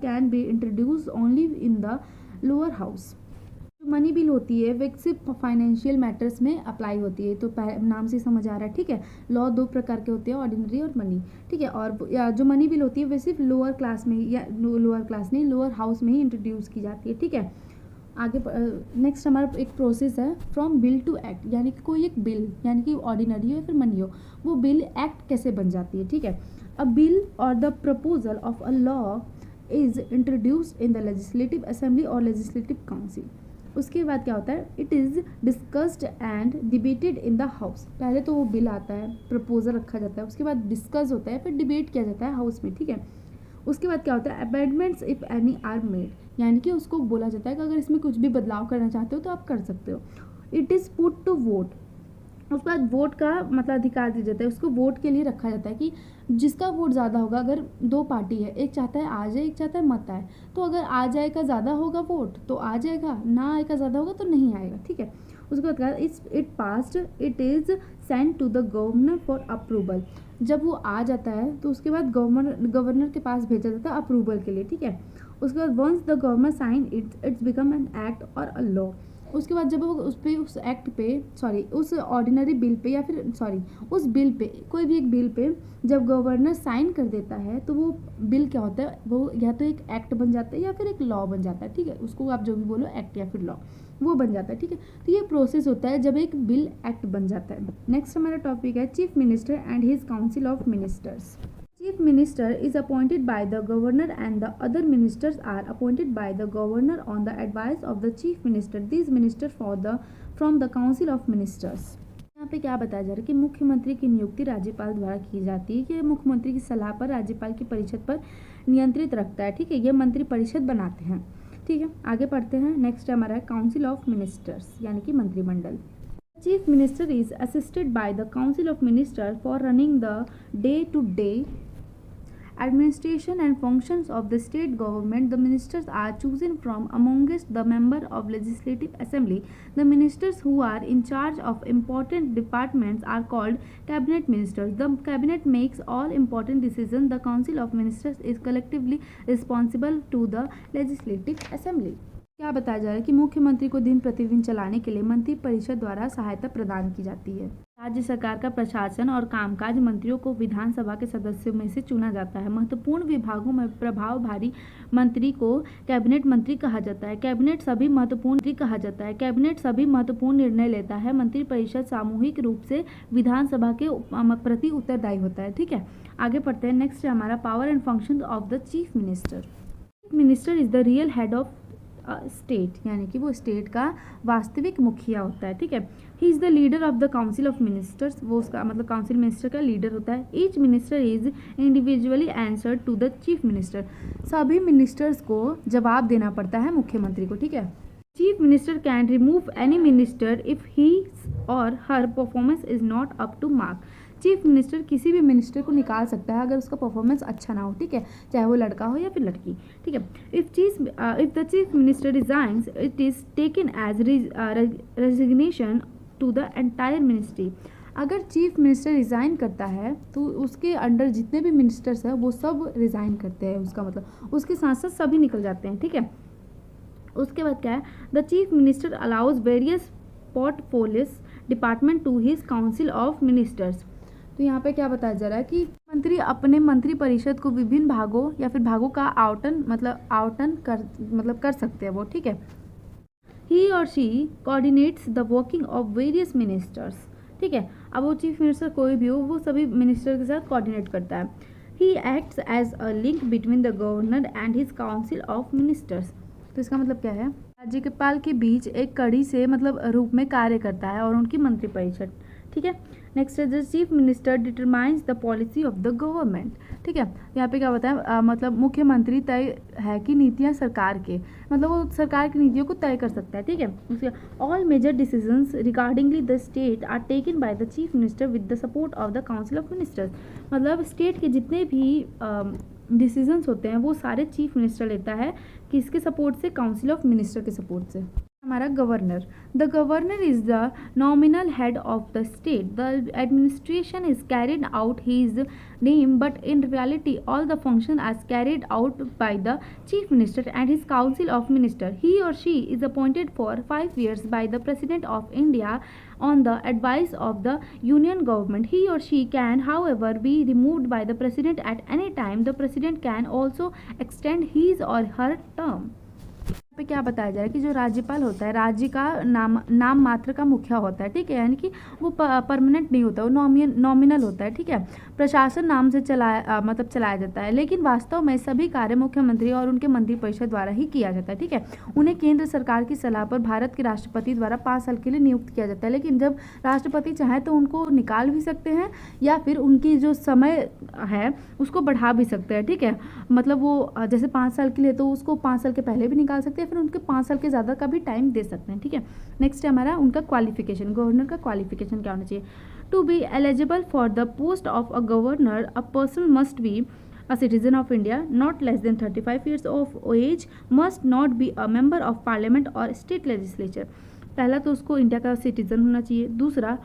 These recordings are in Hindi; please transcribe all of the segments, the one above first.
Can be introduce only in the lower house. जो मनी बिल होती है वो सिर्फ फाइनेंशियल मैटर्स में अप्लाई होती है, तो नाम से समझ आ रहा है, ठीक है। लॉ दो प्रकार के होते हैं, ऑर्डिनरी और मनी, ठीक है। और जो मनी बिल होती है वो सिर्फ लोअर क्लास में ही, या लोअर क्लास नहीं, लोअर हाउस में ही इंट्रोड्यूस की जाती है, ठीक है। आगे नेक्स्ट हमारा एक प्रोसेस है फ्रॉम बिल टू एक्ट, यानी कि कोई एक बिल, यानी कि ऑर्डिनरी हो या फिर मनी हो, वो बिल एक्ट कैसे बन जाती है, ठीक है। अ बिल और the proposal of a law is introduced in the legislative assembly और लेजिस्लेटिव काउंसिल। उसके बाद क्या होता है, it is discussed and debated in the house. पहले तो वो बिल आता है, प्रपोजल रखा जाता है, उसके बाद डिस्कस होता है, फिर डिबेट किया जाता है हाउस में, ठीक है। उसके बाद क्या होता है, amendments if any are made, यानी कि उसको बोला जाता है कि अगर इसमें कुछ भी बदलाव करना चाहते हो तो आप कर सकते हो। It is put to vote, उसके बाद वोट का मतलब अधिकार दिया जाता है, उसको वोट के लिए रखा जाता है कि जिसका वोट ज़्यादा होगा, अगर दो पार्टी है, एक चाहता है आ जाए, एक चाहता है मत आए, तो अगर आ जाए का ज़्यादा होगा वोट तो आ जाएगा, ना आए का ज़्यादा होगा तो नहीं आएगा, ठीक है। उसके बाद it passed, it is send to the governor for approval. जब वो आ जाता है तो उसके बाद गवर्नर के पास भेजा जाता है अप्रूवल के लिए, ठीक है। उसके बाद once the governor sign it's become an act और अ लॉ। उसके बाद जब वो उस पे, उस एक्ट पे, सॉरी उस ऑर्डिनरी बिल पे, या फिर सॉरी उस बिल पे, कोई भी एक बिल पे जब गवर्नर साइन कर देता है तो वो बिल क्या होता है, वो या तो एक एक्ट बन जाता है या फिर एक लॉ बन जाता है, ठीक है। उसको आप जो भी बोलो, एक्ट या फिर लॉ, वो बन जाता है, ठीक है। तो ये प्रोसेस होता है जब एक बिल एक्ट बन जाता है। नेक्स्ट हमारा टॉपिक है chief minister and his council of ministers. Chief Minister is appointed by the Governor and the other ministers are appointed by the Governor on the advice of the Chief Minister. These ministers from the Council of Ministers. यहाँ पे क्या बताया जा रहा है कि मुख्यमंत्री की नियुक्ति राज्यपाल द्वारा की जाती है, कि मुख्यमंत्री की सलाह पर राज्यपाल की परिषद पर नियंत्रित रखता है, ठीक है। ये मंत्री परिषद बनाते हैं, ठीक है। आगे पढ़ते हैं। नेक्स्ट हमारा है काउंसिल ऑफ मिनिस्टर्स, यानी कि मंत्रिमंडल। Chief Minister is assisted by the Council of Ministers for running the day-to-day administration and functions of the state government. The ministers are chosen from amongst the member of legislative assembly. The ministers who are in charge of important departments are called cabinet ministers. The cabinet makes all important decisions. The council of ministers is collectively responsible to the legislative assembly. क्या बताया जा रहा है कि मुख्यमंत्री को दिन प्रतिदिन चलाने के लिए मंत्री परिषद द्वारा सहायता प्रदान की जाती है। राज्य सरकार का प्रशासन और कामकाज मंत्रियों को विधानसभा के सदस्यों में से चुना जाता है। महत्वपूर्ण विभागों में प्रभावधारी मंत्री को कैबिनेट मंत्री कहा जाता है। कैबिनेट सभी महत्वपूर्ण निर्णय लेता है। मंत्री परिषद सामूहिक रूप से विधानसभा के प्रति उत्तरदायी होता है, ठीक है। आगे पढ़ते हैं। नेक्स्ट है हमारा power and function of the chief minister. Chief minister is the real head of state, यानी कि वो स्टेट का वास्तविक मुखिया होता है, ठीक है। He is the leader of the council of ministers, वो उसका मतलब काउंसिल मिनिस्टर का लीडर होता है। Each minister is individually answer to the chief minister, सभी मिनिस्टर्स को जवाब देना पड़ता है मुख्यमंत्री को, ठीक है। Chief minister can remove any minister if he और her performance is not up to mark. Chief minister किसी भी मिनिस्टर को निकाल सकता है अगर उसका परफॉर्मेंस अच्छा ना हो, ठीक है, चाहे वो लड़का हो या फिर लड़की, ठीक है। If the chief minister resigns it is taken as resignation to the entire ministry. अगर चीफ मिनिस्टर रिज़ाइन करता है तो उसके अंडर जितने भी मिनिस्टर्स हैं वो सब रिज़ाइन करते हैं, उसका मतलब उसके साथ साथ सभी निकल जाते हैं, ठीक है। उसके बाद क्या है, the chief minister allows various portfolios department to his council of ministers. तो यहाँ पे क्या बताया जा रहा है कि मंत्री अपने मंत्री परिषद को विभिन्न भागों या फिर भागों का आवंटन कर सकते हैं वो, ठीक है। ही और she coordinates the working of various ministers, ठीक है। अब वो चीफ मिनिस्टर कोई भी हो वो सभी मिनिस्टर के साथ कोऑर्डिनेट करता है। He acts as a link between the governor and his council of ministers. तो इसका मतलब क्या है, राज्यपाल के बीच एक कड़ी से मतलब रूप में कार्य करता है और उनकी मंत्री परिषद, ठीक है। नेक्स्ट है the chief minister determines the policy of the government, ठीक है। यहाँ पे क्या होता है, मतलब मुख्यमंत्री तय है कि नीतियाँ सरकार के, मतलब वो सरकार की नीतियों को तय कर सकता है, ठीक है। उसके all major decisions regardingly the state are taken by the chief minister with the support of the council of ministers. मतलब स्टेट के जितने भी डिसीजंस होते हैं वो सारे चीफ मिनिस्टर लेता है, किसके सपोर्ट से, काउंसिल ऑफ मिनिस्टर के सपोर्ट से। हमारा governor, the governor is the nominal head of the state, the administration is carried out his name, but in reality all the function as carried out by the chief minister and his council of minister. He or she is appointed for 5 years by the president of India on the advice of the union government. He or she can however be removed by the president at any time. The president can also extend his or her term. पे क्या बताया जा रहा है कि जो राज्यपाल होता है राज्य का नाम मात्र का मुखिया होता है, ठीक है, यानी कि वो परमानेंट नहीं होता, वो नॉमिनल होता है, ठीक है। प्रशासन नाम से चलाया जाता है, लेकिन वास्तव में सभी कार्य मुख्यमंत्री और उनके मंत्रिपरिषद द्वारा ही किया जाता है, ठीक है। उन्हें केंद्र सरकार की सलाह पर भारत के राष्ट्रपति द्वारा 5 साल के लिए नियुक्त किया जाता है, लेकिन जब राष्ट्रपति चाहे तो उनको निकाल भी सकते हैं या फिर उनकी जो समय है उसको बढ़ा भी सकते हैं, ठीक है। मतलब वो जैसे 5 साल के लिए तो उसको 5 साल के पहले भी निकाल सकते हैं, फिर उनके 5 साल के ज़्यादा का भी टाइम दे सकते हैं, ठीक है। नेक्स्ट है हमारा उनका क्वालिफिकेशन, गवर्नर का क्वालिफिकेशन क्या होना चाहिए। To be eligible for the post of a governor a person must be a citizen of India, not less than 35 years of age, must not be a member of parliament or state legislature. पहला तो उसको इंडिया का सिटीजन होना चाहिए, दूसरा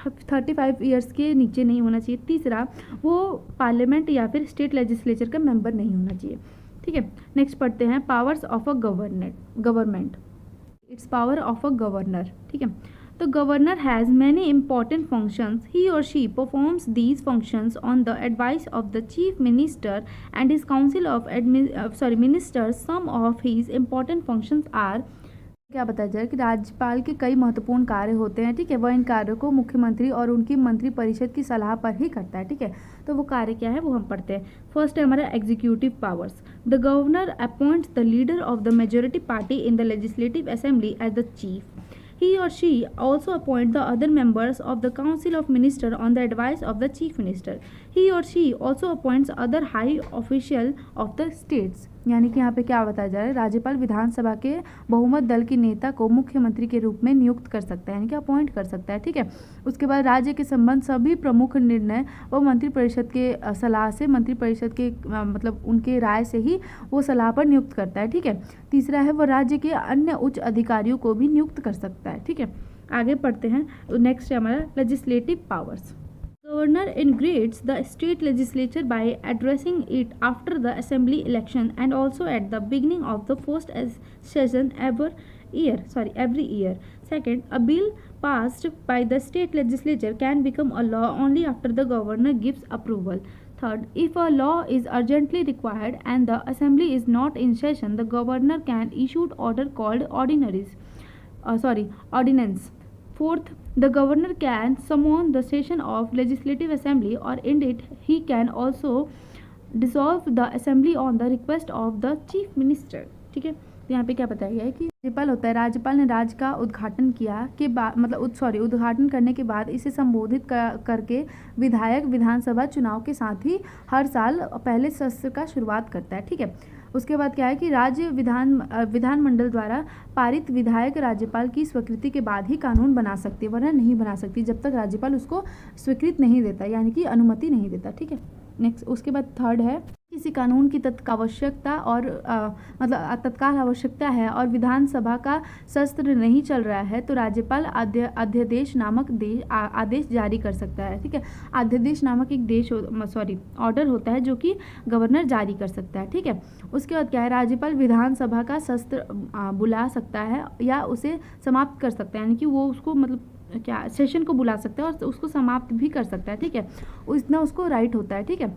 35 ईयर्स के नीचे नहीं होना चाहिए, तीसरा वो पार्लियामेंट या फिर स्टेट लेजिस्लेचर का मेंबर नहीं होना चाहिए, ठीक है। नेक्स्ट पढ़ते हैं powers of a government, it's power of a governor, ठीक है। The governor has many important functions. He or she performs these functions on the advice of the chief minister and his council of ministers. Some of his important functions are, क्या बताया जाए कि राज्यपाल के कई महत्वपूर्ण कार्य होते हैं, ठीक है। वह इन कार्यों को मुख्यमंत्री और उनकी मंत्रिपरिषद की सलाह पर ही करता है, ठीक है। तो वो कार्य क्या है वो हम पढ़ते हैं। फर्स्ट है हमारा executive powers. The governor appoints the leader of the majority party in the legislative assembly as the chief. He or she also appoint the other members of the Council of Minister on the advice of the Chief Minister. He or she also appoints other high official of the states. यानी कि यहाँ पे क्या बताया जा रहा है, राज्यपाल विधानसभा के बहुमत दल के नेता को मुख्यमंत्री के रूप में नियुक्त कर सकता है, यानी कि अपॉइंट कर सकता है, ठीक है। उसके बाद राज्य के संबंध सभी प्रमुख निर्णय वो मंत्रिपरिषद के सलाह से, मंत्रिपरिषद के मतलब उनके राय से ही वो सलाह पर नियुक्त करता है, ठीक है। तीसरा है वो राज्य के अन्य उच्च अधिकारियों को भी नियुक्त कर सकता है, ठीक है। आगे पढ़ते हैं, नेक्स्ट है हमारा legislative powers. Governor inaugurates the state legislature by addressing it after the assembly election and also at the beginning of the first session every year. Second, a bill passed by the state legislature can become a law only after the governor gives approval. Third, if a law is urgently required and the assembly is not in session, the governor can issue order called ordinance. Fourth, the governor can summon the session of legislative assembly, or indeed he can also dissolve the assembly on the request of the chief minister, ठीक है। तो यहाँ पे क्या बताया गया है कि राज्यपाल होता है, राज्यपाल ने राज्य का उद्घाटन किया के बाद उद्घाटन करने के बाद इसे संबोधित करके विधायक विधानसभा चुनाव के साथ ही हर साल पहले सत्र का शुरुआत करता है, ठीक है। उसके बाद क्या है कि राज्य विधानमंडल द्वारा पारित विधायक राज्यपाल की स्वीकृति के बाद ही कानून बना सकती है, वरना नहीं बना सकती जब तक राज्यपाल उसको स्वीकृत नहीं देता, यानी कि अनुमति नहीं देता, ठीक है। नेक्स्ट उसके बाद थर्ड है किसी कानून की तत्काल आवश्यकता है और विधानसभा का सत्र नहीं चल रहा है तो राज्यपाल अध्यादेश नामक आदेश जारी कर सकता है, ठीक है। अध्यादेश नामक एक ऑर्डर होता है जो कि गवर्नर जारी कर सकता है, ठीक है। उसके बाद क्या है, राज्यपाल विधानसभा का सत्र बुला सकता है या उसे समाप्त कर सकता है, यानी कि वो उसको सेशन को बुला सकता है और उसको समाप्त भी कर सकता है, ठीक है। इतना उसको राइट होता है, ठीक है।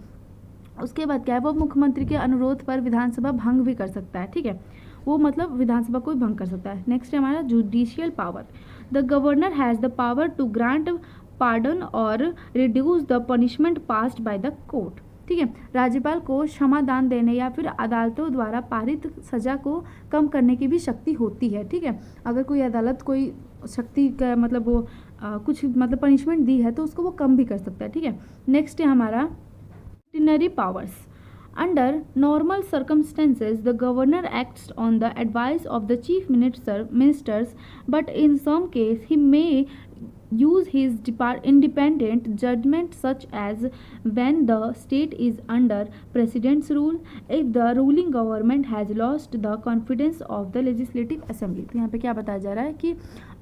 उसके बाद क्या है, वो मुख्यमंत्री के अनुरोध पर विधानसभा भंग भी कर सकता है, ठीक है। वो मतलब विधानसभा को भी भंग कर सकता है। नेक्स्ट है हमारा judicial power. The governor has the power to grant pardon और reduce the punishment passed by the court, ठीक है। राज्यपाल को क्षमादान देने या फिर अदालतों द्वारा पारित सजा को कम करने की भी शक्ति होती है, ठीक है। अगर कोई अदालत कोई शक्ति का वो कुछ पनिशमेंट दी है तो उसको वो कम भी कर सकता है, ठीक है। नेक्स्ट है हमारा ordinary powers. Under normal circumstances, the governor acts on the advice of the chief ministers, but in some case he may use his independent judgment, such as when the state is under president's rule, if the ruling government has lost the confidence of the legislative assembly। तो यहाँ पे क्या बताया जा रहा है कि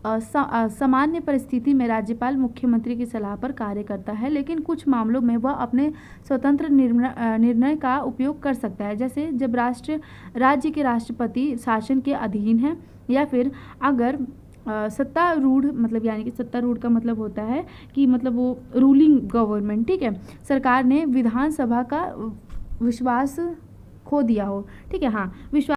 सामान्य परिस्थिति में राज्यपाल मुख्यमंत्री की सलाह पर कार्य करता है, लेकिन कुछ मामलों में वह अपने स्वतंत्र निर्णय का उपयोग कर सकता है, जैसे जब राज्य के राष्ट्रपति शासन के अधीन है, या फिर अगर सत्तारूढ़, मतलब यानी कि सत्तारूढ़ का मतलब होता है कि मतलब वो रूलिंग गवर्नमेंट, ठीक है, सरकार ने विधानसभा का विश्वास खो दिया हो, ठीक है, हाँ, विश्वास